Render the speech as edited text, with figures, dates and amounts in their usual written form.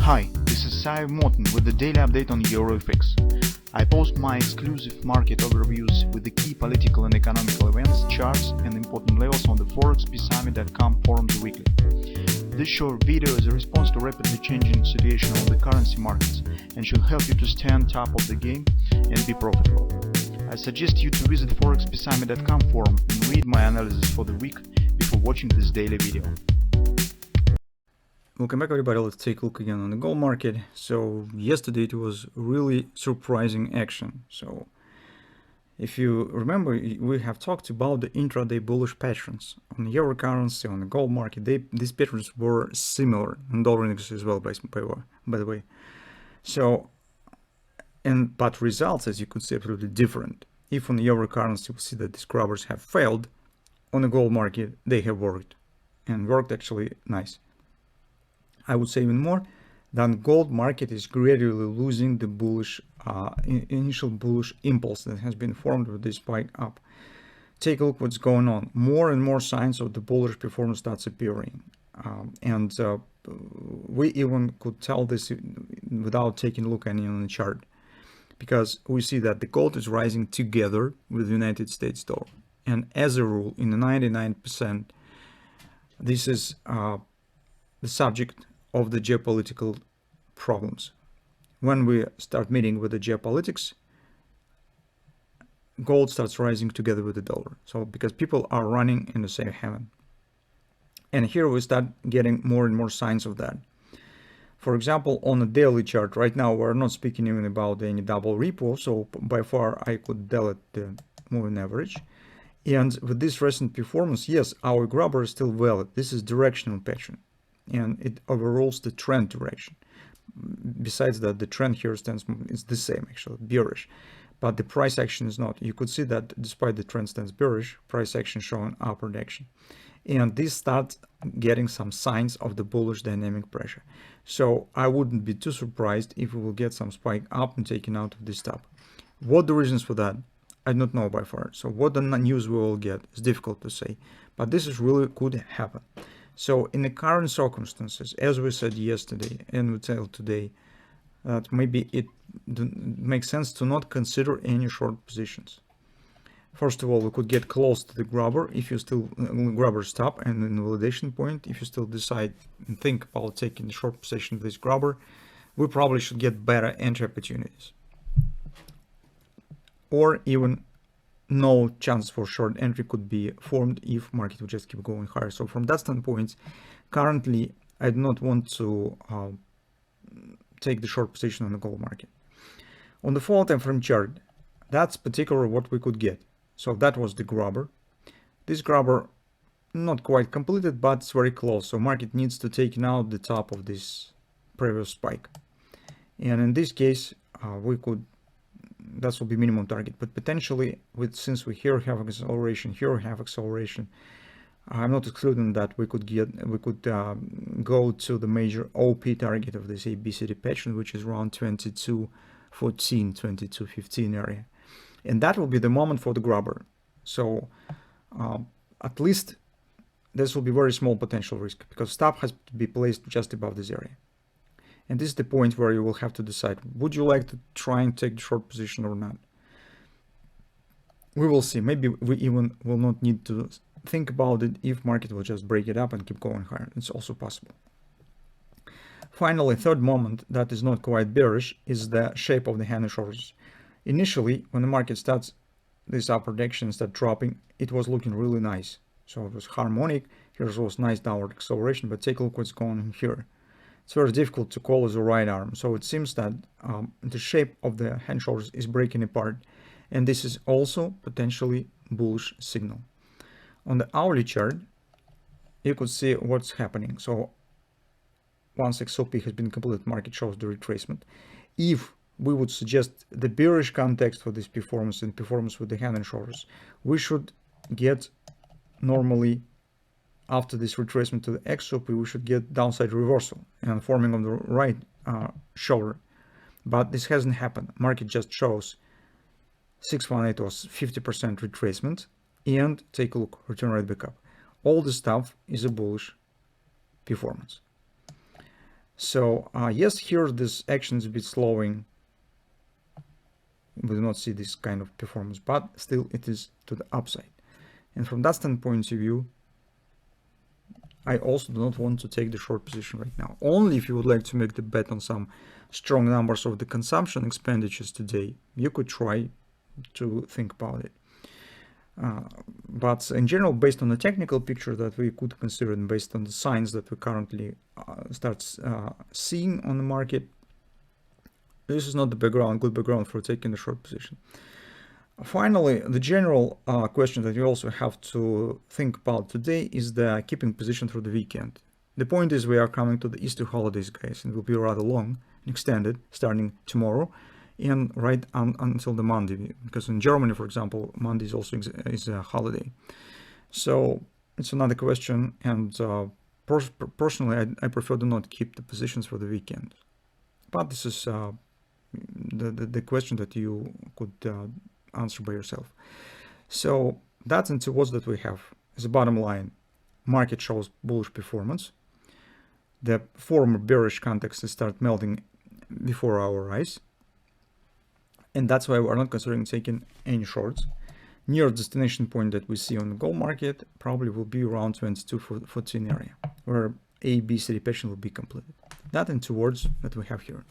Hi, this is Sive Morten with the daily update on EuroFX. I post my exclusive market overviews with the key political and economical events, charts and important levels on the ForexPeaceArmy.com forums weekly. This short video is a response to rapidly changing situation on the currency markets and should help you to stay on top of the game and be profitable. I suggest you to visit ForexPeaceArmy.com forum and read my analysis for the week before watching this daily video. Welcome back everybody. Let's take a look again on the gold market. So yesterday it was really surprising action. So if you remember, we have talked about the intraday bullish patterns on the euro currency, on the gold market. These patterns were similar in dollar index as well, by the way. So but results, as you could see, absolutely different. If on the euro currency we see that these grabbers have failed, on the gold market they have worked, and worked actually nice. I would say even more, that gold market is gradually losing the bullish, initial bullish impulse that has been formed with this spike up. Take a look what's going on. More and more signs of the bullish performance starts appearing. We even could tell this without taking a look any on the chart, because we see that the gold is rising together with the United States dollar. And as a rule, in the 99%, this is the subject of the geopolitical problems. When we start meeting with the geopolitics, gold starts rising together with the dollar. So because people are running in the same heaven. And here we start getting more and more signs of that. For example, on the daily chart, right now we're not speaking even about any double repo, so by far I could delete the moving average. And with this recent performance, yes, our grabber is still valid. This is directional pattern, and it overrules the trend direction. Besides that, the trend here is the same, actually, bearish, but the price action is not. You could see that despite the trend stands bearish, price action showing upward action, and this starts getting some signs of the bullish dynamic pressure. So I wouldn't be too surprised if we will get some spike up and taken out of this top. What the reasons for that, I don't know by far. So what the news we will get is difficult to say, but this is really could happen. So in the current circumstances, as we said yesterday and we tell today, that maybe it makes sense to not consider any short positions. First of all, we could get close to the grabber if you still grabber stop and invalidation point. If you still decide and think about taking the short position of this grabber, we probably should get better entry opportunities, or even no chance for short entry could be formed if market would just keep going higher. So from that standpoint, currently I do not want to take the short position on the gold market. On the 4 time frame chart, that's particularly what we could get. So that was the grabber. This grabber not quite completed, but it's very close. So market needs to take out the top of this previous spike, and in this case we could, that will be minimum target, but potentially since we here have acceleration, I'm not excluding that we could go to the major OP target of this ABCD pattern, which is around 2214, 2215 area, and that will be the moment for the grabber. So at least this will be very small potential risk, because stop has to be placed just above this area. And this is the point where you will have to decide, would you like to try and take the short position or not? We will see. Maybe we even will not need to think about it if market will just break it up and keep going higher. It's also possible. Finally, third moment that is not quite bearish is the shape of the hand and shoulders. Initially, when the market starts this upward action, start dropping, it was looking really nice. So it was harmonic. Here was nice downward acceleration, but take a look what's going on here. It's very difficult to call as a right arm. So it seems that the shape of the hand shoulders is breaking apart, and this is also potentially bullish signal. On the hourly chart, you could see what's happening. So once XLP has been completed, market shows the retracement. If we would suggest the bearish context for this performance and performance with the hand and shoulders, we should get normally, after this retracement to the XOP, we should get downside reversal and forming of the right shoulder. But this hasn't happened. Market just shows 618 was 50% retracement, and take a look, return right back up. All this stuff is a bullish performance. So yes, here this action is a bit slowing. We do not see this kind of performance, but still it is to the upside. And from that standpoint of view, I also do not want to take the short position right now. Only if you would like to make the bet on some strong numbers of the consumption expenditures today, you could try to think about it. But in general, based on the technical picture that we could consider and based on the signs that we currently start seeing on the market, this is not the good background for taking the short position. Finally, the general question that you also have to think about today is the keeping position through the weekend. The point is we are coming to the Easter holidays, guys, and it will be rather long and extended starting tomorrow and right until the Monday, because in Germany, for example, Monday is also is a holiday. So it's another question, and personally, I prefer to not keep the positions for the weekend. But this is the question that you could answer by yourself. So that's into what that we have as a bottom line. Market shows bullish performance. The former bearish context start melting before our eyes. And that's why we're not considering taking any shorts. Near destination point that we see on the gold market probably will be around 2214 area, where A, B, C pattern will be completed. That and towards that we have here.